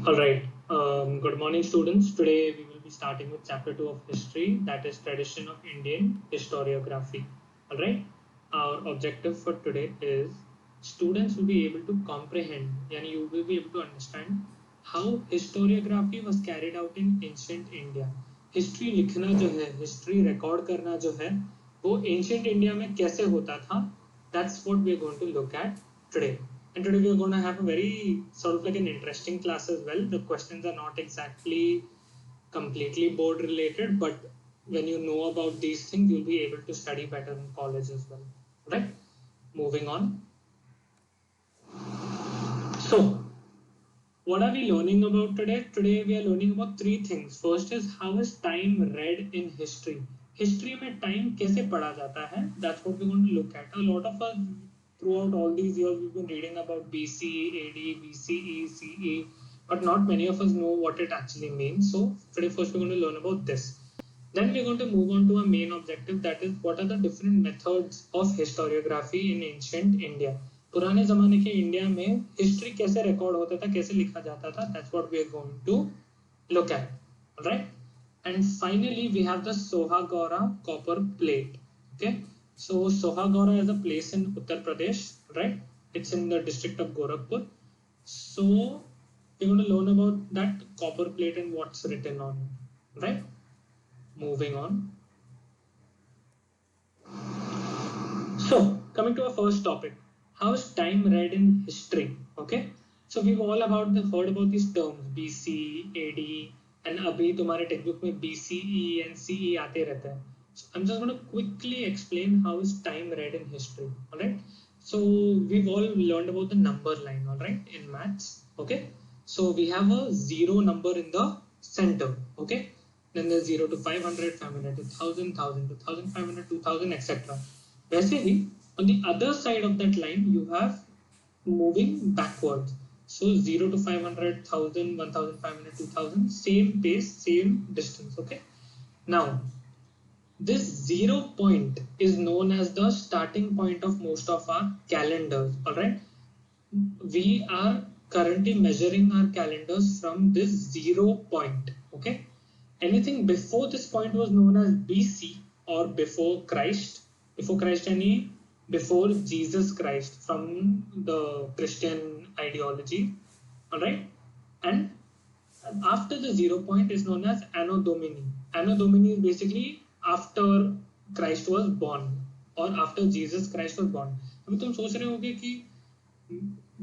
All right. Good morning, students. Today we will be starting with chapter 2 of history, that is tradition of Indian historiography. All right. Our objective for today is students will be able to comprehend, yani you will be able to understand how historiography was carried out in ancient India. History लिखना जो है, history record करना जो है, वो ancient India में कैसे होता था? That's what we are going to look at today. And today we are going to have a very sort of like an interesting class as well. The questions are not exactly completely board related, but when you know about these things, you'll be able to study better in college as well. Right? Moving on. So, what are we learning about today? Today we are learning about three things. First is how is time read in history? History में time कैसे पढ़ा जाता है? That's what we're going to look at. A lot of us throughout all these years we've been reading about BC, AD, BCE, CE, but not many of us know what it actually means. So today first we're going to learn about this. Then we're going to move on to our main objective, that is what are the different methods of historiography in ancient India. पुराने जमाने के India में history कैसे record होता था, कैसे लिखा जाता था, that's what we are going to look at. All right. And finally we have the Sohagora copper plate. Okay. So Sohagora is a place in Uttar Pradesh, right? It's in the district of Gorakhpur. So we're going to learn about that copper plate and what's written on it, right? Moving on. So coming to our first topic, how is time read in history? Okay, so we've all heard about these terms BC, AD, and अभी तुम्हारे text में BCE and CE आते रहते हैं. So I'm just going to quickly explain how is time read in history. All right. So we've all learned about the number line. All right, in maths. Okay. So we have a zero number in the center. Okay. Then there's 0 to 500, 500 to 1000, 1000 to 1500, 2000, etc. वैसे ही on the other side of that line you have moving backwards. So 0 to 500, 1000, 1500, 2000, same pace, same distance. Okay. Now this 0 point is known as the starting point of most of our calendars. All right. We are currently measuring our calendars from this 0 point. Okay. Anything before this point was known as BC or before Christ. Before Christ, any before Jesus Christ from the Christian ideology. All right. And after the 0 point is known as Anno Domini. Anno Domini is basically after Christ was born or after Jesus Christ was born. अभी तुम सोच रहे होगे कि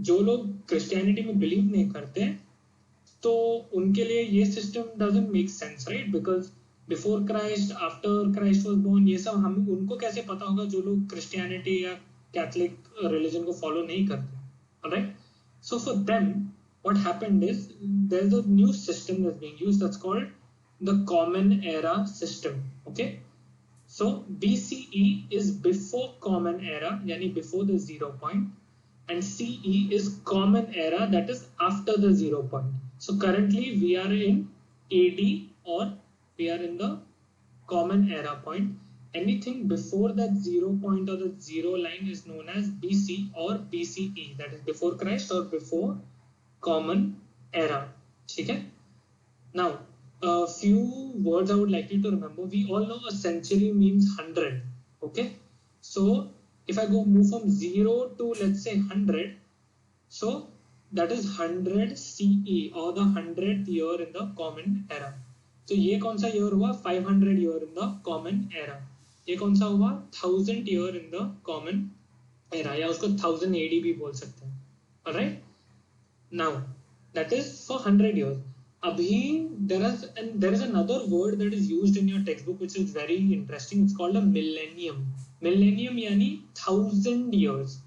जो लोग Christianity में believe नहीं करते तो उनके लिए ये system doesn't make sense, right? Because before Christ, after Christ was born, ये सब हम उनको कैसे पता होगा जो लोग क्रिश्चियनिटी या कैथोलिक रिलीजन को फॉलो नहीं करते, right? So for them what happened is there's a new system that's being used that's called the common era system. Okay, so BCE is before common era, yani before the 0 point, and CE is common era, that is after the 0 point. So currently we are in AD or we are in the common era point. Anything before that 0 point or the 0 line is known as BC or BCE, that is before Christ or before common era. Okay. Now a few words I would like you to remember. We all know a century means 100. Okay, so if I go move from 0 to let's say 100, so that is 100 CE or the 100th year in the common era. तो ये कौन सा year हुआ? 500 year in the common era. ये कौन सा हुआ? 1000 year in the common era, या उसको 1000 AD भी बोल सकते हैं. Alright. Now that is for 100 years. Abhi there is another word that is used in your textbook which is very interesting. It's called a millennium. Millennium yani 1000 years.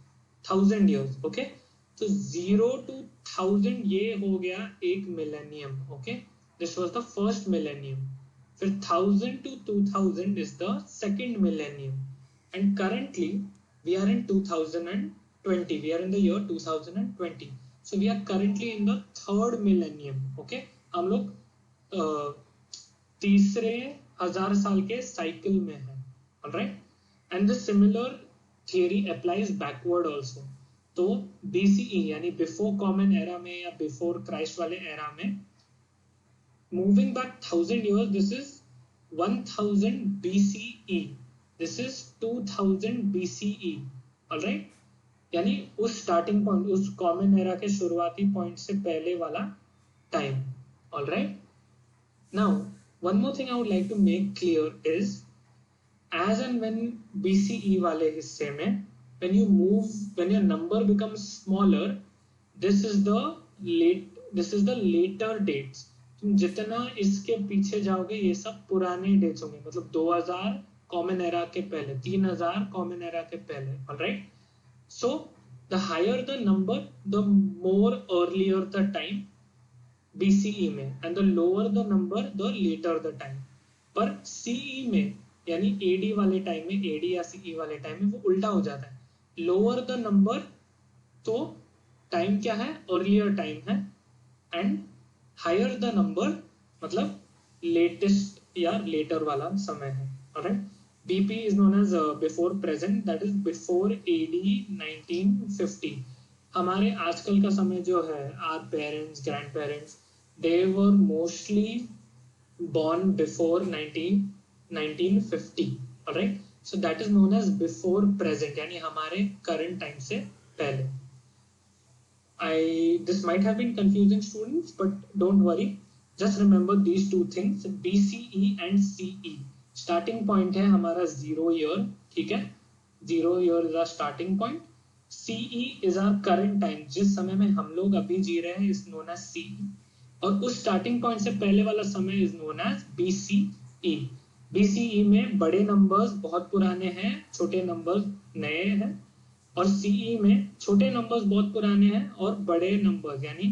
1000 years. Okay. So 0 to 1000 ये हो गया एक millennium. Okay. This was the first millennium. फिर 1000 to 2000 is the second millennium. And currently we are in 2020. We are in the year 2020. So we are currently in the third millennium. Okay, हम लोग तीसरे 1000 साल के cycle में हैं. All right, and the similar theory applies backward also. तो BCE यानी before common era में या बिफोर क्राइस्ट वाले एरा में, moving back 1000 years, this is 1000 BCE, this is 2000 BCE, alright, यानी उस स्टार्टिंग पॉइंट, उस कॉमन एरा के शुरुआती पॉइंट से पहले वाला time, alright. Now one more thing I would like to make clear is, as and when BCE वाले हिस्से में, when you move, when your number becomes smaller, this is the later dates. तुम जितना इसके पीछे जाओगे ये सब पुराने डेट्स होंगे, मतलब 2000 कॉमन एरा के पहले, 3000 कॉमन एरा के पहले, alright. So the higher the number, the more earlier the time BCE में, and the lower the number the later the time. पर CE में यानी AD वाले टाइम में, AD या CE वाले टाइम में वो उल्टा हो जाता है. lower the number तो टाइम क्या है, earlier टाइम है, and higher the number मतलब latest या later वाला समय है, alright. BP is known as before present, that is before AD 1950. हमारे आजकल का समय जो है, our parents, grandparents, they were mostly born before 1950, alright. So that is known as before present, यानी हमारे current time से पहले. This might have been confusing, students, but don't worry, just remember these two things, BCE and CE. Starting point है हमारा 0 year, ठीक है, 0 year is our starting point. CE is our current time, जिस समय में हम लोग अभी जी रहे हैं, is known as CE. और उस स्टार्टिंग पॉइंट से पहले वाला समय is known as BCE. BCE में बड़े नंबर्स बहुत पुराने हैं, छोटे नंबर्स नए हैं, और CE में छोटे नंबर्स बहुत पुराने हैं और बड़े नंबर्स यानी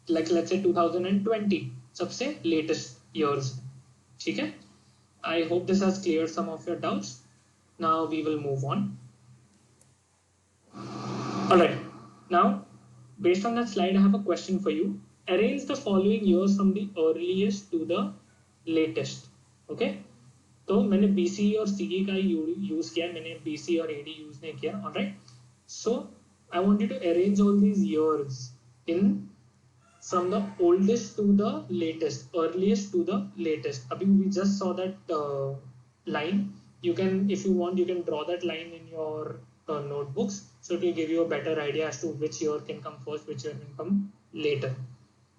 let's say 2020 सबसे लेटेस्ट ईयर्स, ठीक है. I hope this has cleared some of your doubts. Now we will move on. Alright, now based on that slide I have a question for you. Arrange the following years from the earliest to the latest. Okay, तो मैंने BCE और CE का use किया, मैंने BC और AD use नहीं किया, alright. So I want you to arrange all these years in from the oldest to the latest, earliest to the latest. Abhi we just saw that line. You can, if you want, you can draw that line in your notebooks, so it will give you a better idea as to which year can come first, which year can come later.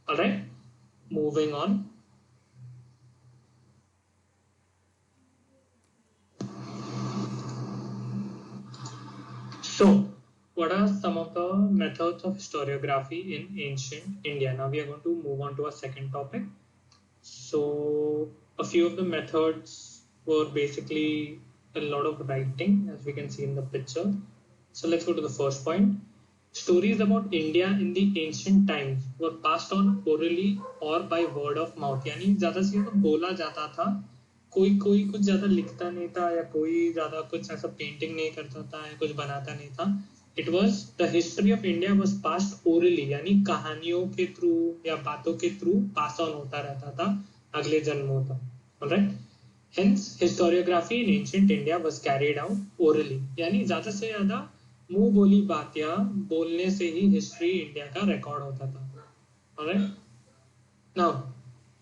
All right, moving on. So what are some of the methods of historiography in ancient India? Now we are going to move on to our second topic. So a few of the methods were basically a lot of writing, as we can see in the picture. So let's go to the first point. Stories about India in the ancient times were passed on orally or by word of mouth. यानी ज़्यादा से ज़्यादा बोला जाता था, कोई कुछ ज़्यादा लिखता नहीं था, या कोई ज़्यादा कुछ ऐसा पेंटिंग नहीं करता था, या कुछ बनाता नहीं था. It was the history of India was passed orally, यानी कहानियों के थ्रू या बातों के थ्रू पास ऑन होता रहता था अगले जन्मों तक. Alright? Hence historiography in ancient India was carried out orally, यानी ज़्यादा से ज़्यादा मुंह बोली बात या बोलने से ही हिस्ट्री इंडिया का रिकॉर्ड होता था. Alright? Now,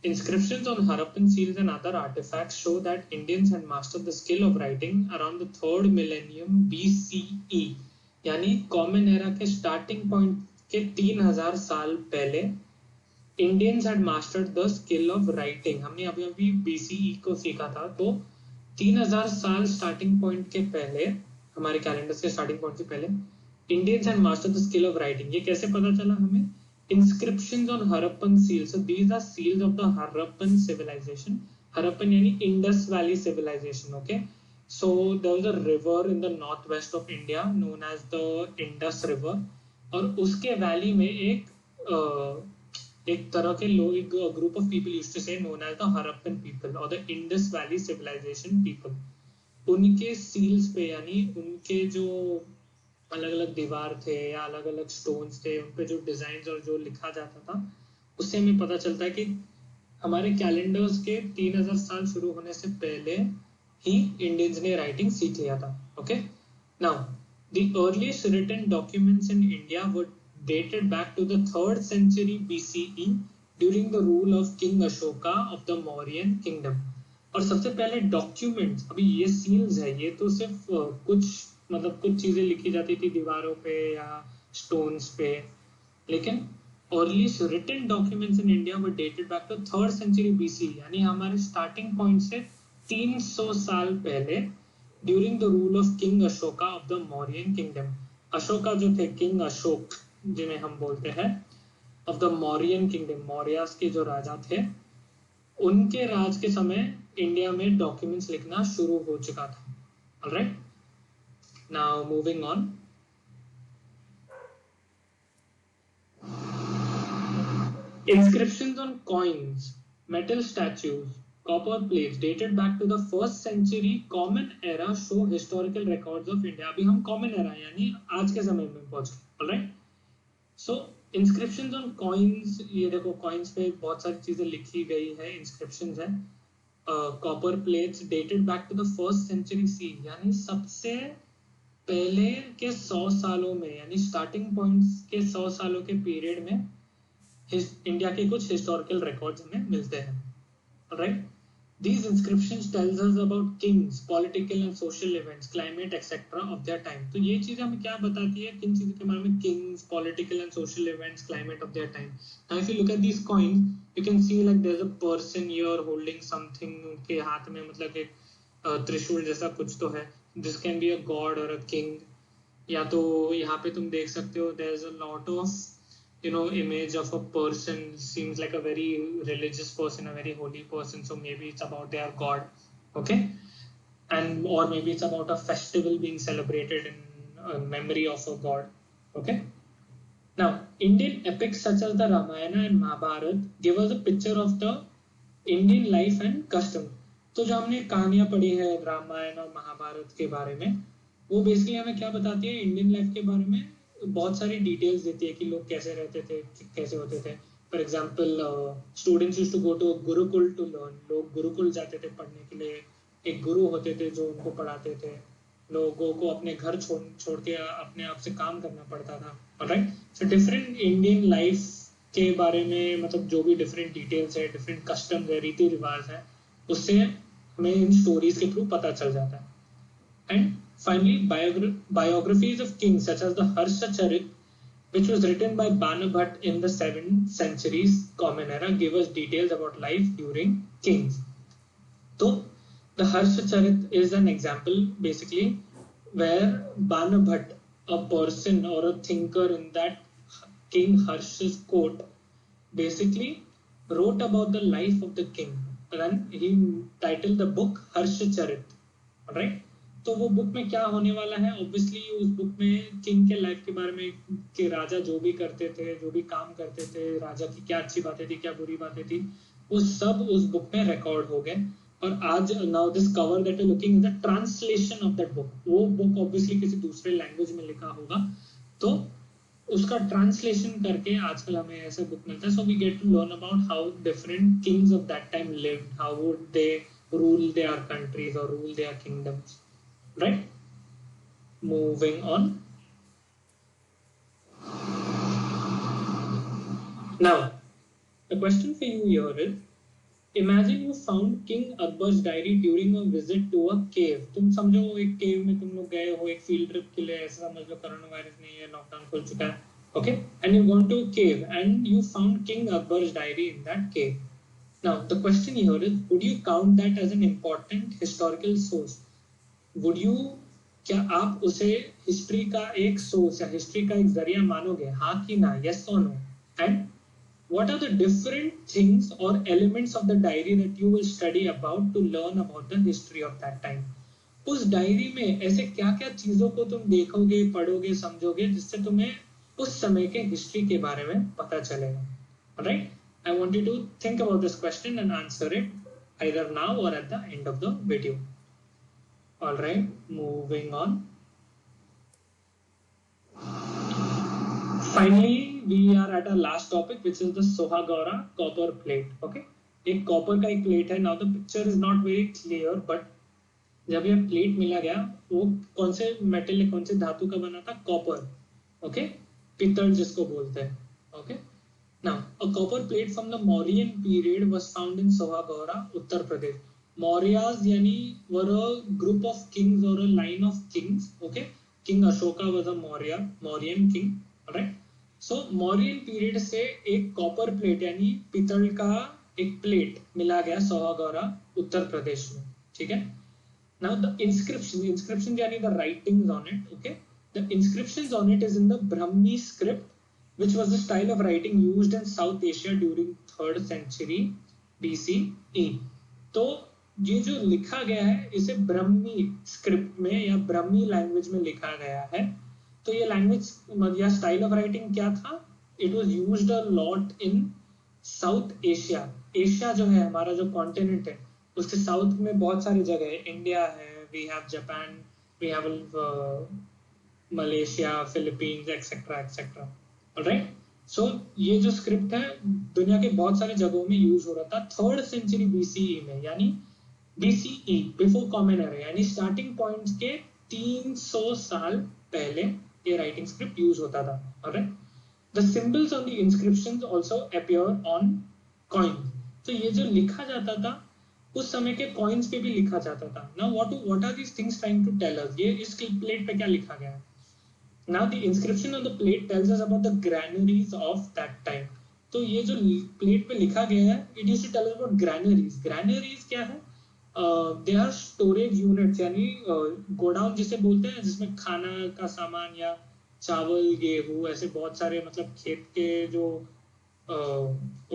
inscriptions on Harappan seals and other artifacts show that Indians had mastered the skill of writing around the 3rd millennium BCE. यानी कॉमन एरा के स्टार्टिंग पॉइंट के 3000 साल पहले Indians had mastered the skill of writing. हमने अभी BCE को सीखा था, तो 3000 साल स्टार्टिंग पॉइंट के पहले, हमारे कैलेंडर्स के स्टार्टिंग पॉइंट से पहले, Indians had mastered the skill of writing. ये कैसे पता चला हमें? Inscriptions on Harappan seals. So these are seals of the Harappan civilization. Harappan यानी Indus Valley civilization. Okay. So there was a river in the northwest of India known as the Indus River. और उसके valley में एक तरह के लोग, एक group of people used to say known as the Harappan people or the Indus Valley civilization people. उनके seals पे यानी उनके जो अलग अलग दीवार थे या अलग अलग स्टोन्स थे, उन पे जो डिजाइन और जो लिखा जाता था, उससे हमें पता चलता है कि हमारे कैलेंडर्स के 3000 साल शुरू होने से पहले ही इंडियंस ने राइटिंग सीख लिया था. Okay, now The earliest written documents in India were dated back to the 3rd century BCE during the rule of King Ashoka of the Mauryan Kingdom. और सबसे पहले डॉक्यूमेंट्स, अभी ये सील्स है, ये तो सिर्फ कुछ मतलब कुछ चीजें लिखी जाती थी दीवारों पे या स्टोन्स पे, लेकिन earliest written documents in India were dated back to 3rd century BC, यानी हमारे स्टार्टिंग पॉइंट से 300 साल पहले, during the rule of king Ashoka of the Mauryan kingdom. Ashoka जो थे, किंग अशोक जिन्हें हम बोलते हैं, of the Mauryan kingdom, Mauryas के जो राजा थे, उनके राज के समय इंडिया में डॉक्यूमेंट्स लिखना शुरू हो चुका था. Alright, now moving on. Inscriptions on coins, metal statues, copper plates dated back to the 1st century common era show historical records of India. अभी हम common era यानी आज के समय में पहुंच गए. Alright? So inscriptions on coins, ये देखो coins पे बहुत सारी चीजें लिखी गई है, inscriptions है. Copper plates dated back to the 1st century CE, यानी सबसे पहले के 100 सालों में, यानी स्टार्टिंग पॉइंट्स के 100 सालों के पीरियड में इंडिया के कुछ हिस्टोरिकल रिकॉर्ड्स हमें मिलते हैं. Right, these inscriptions tells us about kings, political and social events, climate etc of their time. तो ये चीजें हमें क्या बताती है, किन चीजों के बारे में, kings, political and social events, climate of their time. Now if you look at these coins, you can see like there's a person here holding something, के हाथ में मतलब एक त्रिशूल जैसा कुछ तो है. This can be a god or a king. या तो यहाँ पे तुम देख सकते हो there's a lot of image of a person, seems like a very religious person, a very holy person, so maybe it's about their god. Okay, and or maybe it's about a festival being celebrated in memory of a god. Okay, now Indian epics such as the Ramayana and Mahabharata give us a picture of the Indian life and custom. तो जो हमने कहानियां पढ़ी है रामायण और महाभारत के बारे में, वो बेसिकली हमें क्या बताती है, इंडियन लाइफ के बारे में बहुत सारी डिटेल्स देती है कि लोग कैसे रहते थे, कैसे होते थे. For example students used to go to gurukul to learn. लोग गुरुकुल जाते थे पढ़ने के लिए, एक गुरु होते थे जो उनको पढ़ाते थे. लोगों को अपने घर छोड़ के अपने आप से काम करना पड़ता था. Alright, so different Indian life के बारे में, मतलब जो भी डिफरेंट डिटेल्स है, डिफरेंट कस्टम है, रीति रिवाज है, उससे हमें इन स्टोरीज के थ्रू पता चल जाता है. And finally, biographies of kings such as the Harshacharit, which was written by Banu Bhatt in the 7th century's common era, give us details about life during kings. So the Harshacharit is an example basically where Banu Bhatt, a person or a thinker in that King Harsha's court, basically wrote about the life of the king, and he titled the book Harshacharit. Alright, तो वो book में क्या होने वाला है, obviously उस book में king के लाइफ के बारे में, कि राजा जो भी करते थे, जो भी काम करते थे, राजा की क्या अच्छी बातें थी, क्या बुरी बातें थी, वो सब उस बुक में रिकॉर्ड हो गए. और आज now this cover that you looking is the translation of that book. वो बुक ऑब्वियसली किसी दूसरे लैंग्वेज में लिखा होगा, तो उसका ट्रांसलेशन करके आजकल हमें ऐसा बुक मिलता है. So we get to learn about how different kings of that time lived, how would they rule their countries और rule their kingdoms. Right, moving on. Now the question for you here is, imagine you found King Akbar's diary during a visit to a cave. तुम समझो एक केव में तुम लोग गए हो एक फील्ड ट्रिप के लिए, ऐसा समझ लो कोरोना वायरस नहीं है, लॉकडाउन खुल चुका है. Okay, and you've gone to a cave and you found King Akbar's diary in that cave. Now the question here is, would you count that as an important historical source? Would you, क्या आप उसे history का एक source या history का एक जरिया मानोगे, हाँ कि ना, यस और no? And what are the different things और elements of the diary that you will study about to learn about the history of that time? उस डायरी में ऐसे क्या क्या चीजों को तुम देखोगे, पढ़ोगे, समझोगे, जिससे तुम्हें उस समय के हिस्ट्री के बारे में पता चलेगा. Right, I want you to think about this question and answer it either now or at the end of the video. All right, moving on. Finally, we are at our last topic, which is the Sohagora copper plate. Okay, एक copper का एक plate है. Now the picture is not very clear, but जब ये plate मिला गया, वो कौन से मेटल, कौन से धातु का बना था? कॉपर, ओके, पित्तल जिसको बोलते हैं, okay. Now, a copper plate from the Mauryan period was found in Sohagora, Uttar Pradesh. Mauryas yani were a group of kings or a line of kings. Okay, King Ashoka was a Mauryan king. Alright. So Mauryan period से एक copper plate यानी पितल का एक plate मिला गया सोहागौरा उत्तर प्रदेश में, ठीक है। Now the inscription यानी the writings on it, okay, the inscriptions on it is in the Brahmi script, which was the style of writing used in South Asia during 3rd century BCE. तो ये जो लिखा गया है इसे ब्रह्मी script में या ब्रह्मी लैंग्वेज में लिखा गया है। तो ये लैंग्वेज या स्टाइल ऑफ राइटिंग क्या था? It was used a lot in south Asia. Asia जो है हमारा जो कॉन्टिनेंट है, उसके साउथ में बहुत सारी जगह है। इंडिया है, we have Japan, we have Malaysia, Philippines, etcetera etcetera. Alright, so ये जो स्क्रिप्ट है दुनिया के बहुत सारी जगहों में यूज हो रहा था 3rd सेंचुरी बीसीई में, यानी बीसीई बिफोर कॉमन एरा, यानी स्टार्टिंग पॉइंट्स के 300 साल पहले ये राइटिंग स्क्रिप्ट यूज होता था। Alright, the symbols on the inscriptions also appear on coins. तो ये जो लिखा जाता था उस समय के कॉइन्स पे भी लिखा जाता था। Now what are these things trying to tell us? ये इस प्लेट पे क्या लिखा गया है? Now the inscription on the plate tells us about the granaries of that time. तो ये जो प्लेट पे लिखा गया है, it used to tell us about granaries. Granaries क्या है? They are storage units, यानी गोडाउन जिसे बोलते हैं, जिसमें खाना का सामान या चावल, गेहूं, ऐसे बहुत सारे मतलब खेत के जो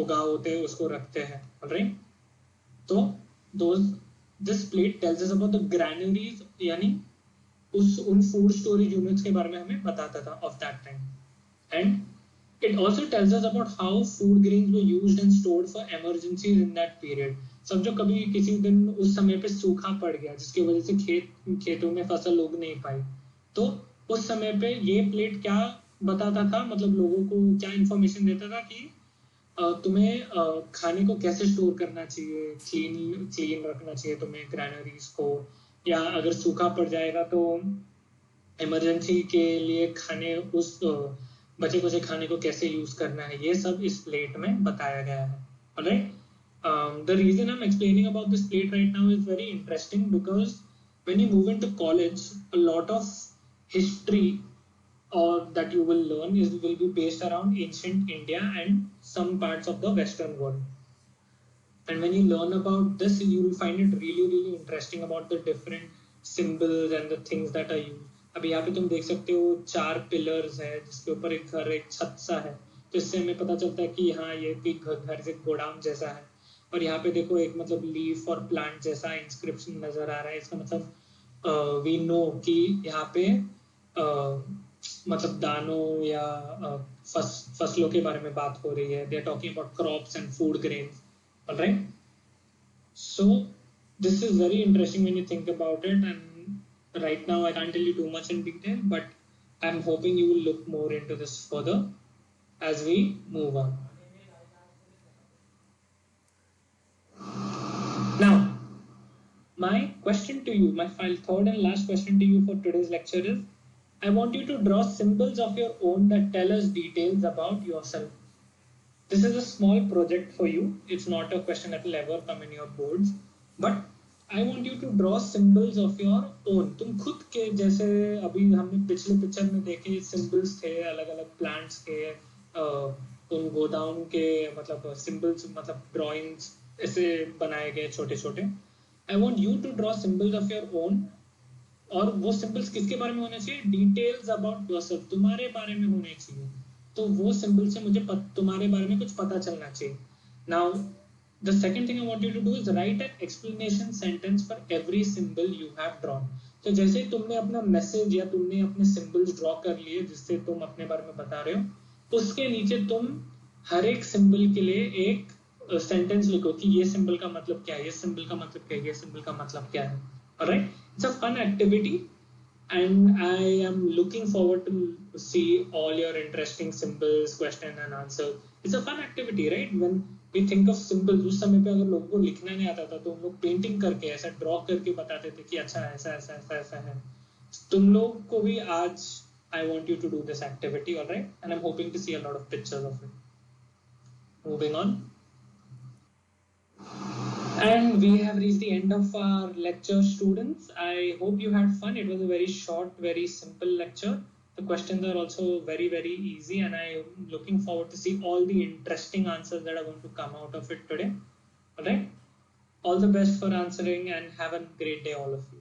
उगाव होते हैं उसको रखते हैं। राइट, तो this plate tells us about the granaries, यानी उन फूड स्टोरेज यूनिट्स के बारे में हमें बताता था of that time. And it also tells us about how food grains were used and stored for emergencies in that period. समझो कभी किसी दिन उस समय पे सूखा पड़ गया जिसकी वजह से खेतों में फसल उग नहीं पाई, तो उस समय पे ये प्लेट क्या बताता था, मतलब लोगों को क्या इंफॉर्मेशन देता था कि तुम्हें खाने को कैसे स्टोर करना चाहिए, क्लीन रखना चाहिए तुम्हें ग्रैनरीज को, या अगर सूखा पड़ जाएगा तो इमरजेंसी के लिए खाने उस बचे कुछ खाने को कैसे यूज करना है, ये सब इस प्लेट में बताया गया है। Alright, the reason I'm explaining about this plate right now is very interesting because when you move into college, a lot of history or that you will learn will be based around ancient India and some parts of the Western world. And when you learn about this, you will find it really really interesting about the different symbols and the things that are used. अभी यहाँ पे तुम देख सकते हो 4 pillars है जिसके ऊपर एक घर, एक छत सा है, तो इससे हमें पता चलता है कि हाँ ये भी घर से गोडाउन जैसा है। और यहाँ पे देखो एक मतलब लीफ और प्लांट जैसा इंस्क्रिप्शन नजर आ रहा है, इसका मतलब वी नो कि यहाँ पे मतलब दानों या फसलों के बारे में बात हो रही है। They are talking about crops and food grains. Alright, so this is very interesting when you think about it, and right now I can't tell you too much in detail, but I'm hoping you will look more into this further as we move on. Now, my question to you, my third and last question to you for today's lecture is, I want you to draw symbols of your own that tell us details about yourself. This is a small project for you. It's not a question that will ever come in your boards, but I want you to draw symbols of your own. तुम खुद के जैसे अभी हमने पिछले picture में देखे symbols थे अलग अलग plants के, उन गोदाउन के मतलब symbols, मतलब drawings ऐसे बनाए गए छोटे छोटे। I want you to draw symbols of your own, और वो symbols किसके बारे में होने चाहिए? Details about yourself, तुम्हारे बारे में होने चाहिए। तो वो सिंबल से मुझे तुम्हारे बारे में कुछ पता चलना चाहिए। Now the second thing I want you to do is write an explanation sentence for every symbol you have drawn. तो जैसे तुमने अपना मैसेज या तुमने अपने सिंबल्स ड्रॉ कर लिए जिससे तुम अपने बारे में बता रहे हो, उसके नीचे तुम हर एक सिंबल के लिए एक सेंटेंस लिखो कि ये सिंबल का मतलब क्या है, ये सिंबल का मतलब क्या है, ये सिंबल का मतलब क्या है। Alright, it's a fun activity and I am looking forward to see all your interesting symbols, question and answer. It's a fun activity, right? When we think of symbols. उस समय पे अगर लोगों को लिखना नहीं आता था तो हम लोग पेंटिंग करके ऐसा ड्रॉ करके बताते थे कि अच्छा ऐसा ऐसा ऐसा ऐसा है. तुम लोग को भी आज I want you to do this activity, all right? And I'm hoping to see a lot of pictures of it. Moving on. And we have reached the end of our lecture, students. I hope you had fun. It was a very short, very simple lecture. The questions are also very, very easy, and I'm looking forward to see all the interesting answers that are going to come out of it today. All right. All the best for answering, and have a great day, all of you.